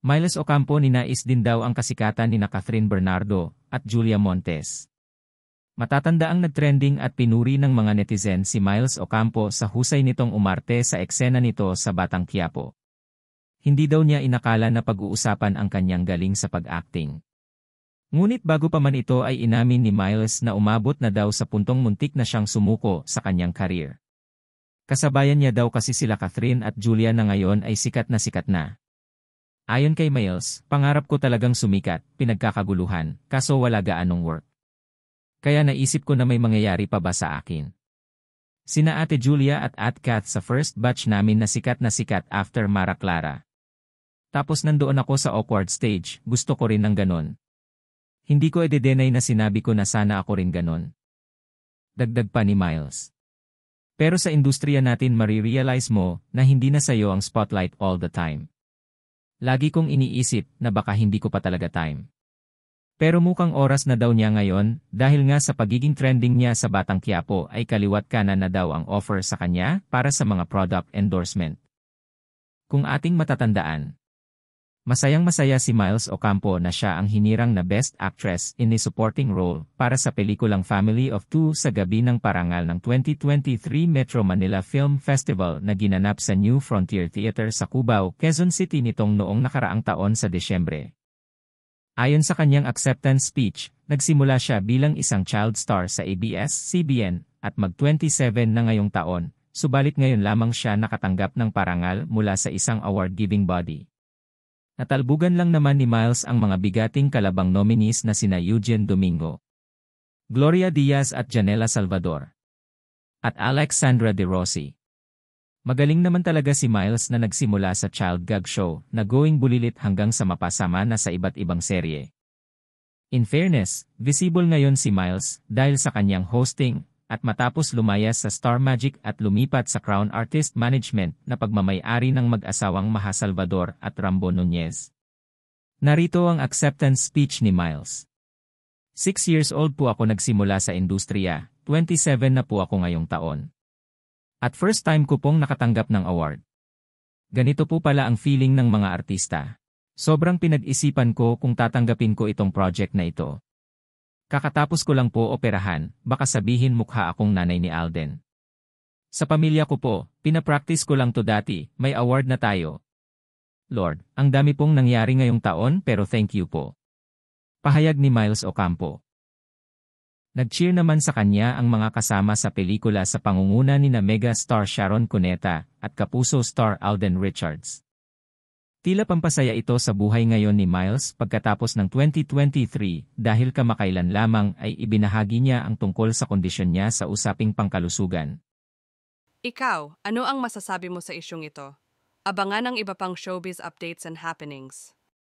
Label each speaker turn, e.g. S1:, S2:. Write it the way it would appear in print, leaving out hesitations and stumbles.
S1: Miles Ocampo ninais din daw ang kasikatan ni Catherine Bernardo at Julia Montes. Matatandaang nagtrending at pinuri ng mga netizen si Miles Ocampo sa husay nitong umarte sa eksena nito sa Batang Quiapo. Hindi daw niya inakala na pag-uusapan ang kanyang galing sa pag-acting. Ngunit bago pa man ito ay inamin ni Miles na umabot na daw sa puntong muntik na siyang sumuko sa kanyang career. Kasabayan niya daw kasi sila Catherine at Julia na ngayon ay sikat na. Ayon kay Miles, pangarap ko talagang sumikat, pinagkakaguluhan, kaso wala gaanong work. Kaya naisip ko na may mangyayari pa ba sa akin. Sina Ate Julia at Kath sa first batch namin na sikat after Mara Clara. Tapos nandoon ako sa awkward stage, gusto ko rin ng ganon. Hindi ko ededenay na sinabi ko na sana ako rin ganon. Dagdag pa ni Miles. Pero sa industriya natin marirealize mo na hindi na sayo ang spotlight all the time. Lagi kong iniisip na baka hindi ko pa talaga time. Pero mukhang oras na daw niya ngayon dahil nga sa pagiging trending niya sa Batang Quiapo ay kaliwat kanan na daw ang offer sa kanya para sa mga product endorsement. Kung ating matatandaan, masayang-masaya si Miles Ocampo na siya ang hinirang na Best Actress in a Supporting Role para sa pelikulang Family of Two sa gabi ng parangal ng 2023 Metro Manila Film Festival na ginanap sa New Frontier Theater sa Cubao, Quezon City nitong noong nakaraang taon sa Desyembre. Ayon sa kanyang acceptance speech, nagsimula siya bilang isang child star sa ABS-CBN at mag-27 na ngayong taon, subalit ngayon lamang siya nakatanggap ng parangal mula sa isang award-giving body. Natalbugan lang naman ni Miles ang mga bigating kalabang nominees na sina Eugene Domingo, Gloria Diaz at Janela Salvador, at Alexandra De Rossi. Magaling naman talaga si Miles na nagsimula sa child gag show na going bulilit hanggang sa mapasama na sa iba't ibang serye. In fairness, visible ngayon si Miles dahil sa kanyang hosting at matapos lumayas sa Star Magic at lumipat sa Crown Artist Management na pagmamay-ari ng mag-asawang Maha Salvador at Rambo Nunez. Narito ang acceptance speech ni Miles. 6 years old po ako nagsimula sa industriya, 27 na po ako ngayong taon. At first time ko pong nakatanggap ng award. Ganito po pala ang feeling ng mga artista. Sobrang pinag-isipan ko kung tatanggapin ko itong project na ito. Kakatapos ko lang po operahan, baka sabihin mukha akong nanay ni Alden. Sa pamilya ko po, pinapractice ko lang to dati, may award na tayo. Lord, ang dami pong nangyari ngayong taon pero thank you po. Pahayag ni Miles Ocampo. Nag-cheer naman sa kanya ang mga kasama sa pelikula sa pangunguna ni mega star Sharon Cuneta at kapuso star Alden Richards. Tila pampasaya ito sa buhay ngayon ni Miles pagkatapos ng 2023 dahil kamakailan lamang ay ibinahagi niya ang tungkol sa kondisyon niya sa usaping pangkalusugan.
S2: Ikaw, ano ang masasabi mo sa isyung ito? Abangan ang iba pang showbiz updates and happenings.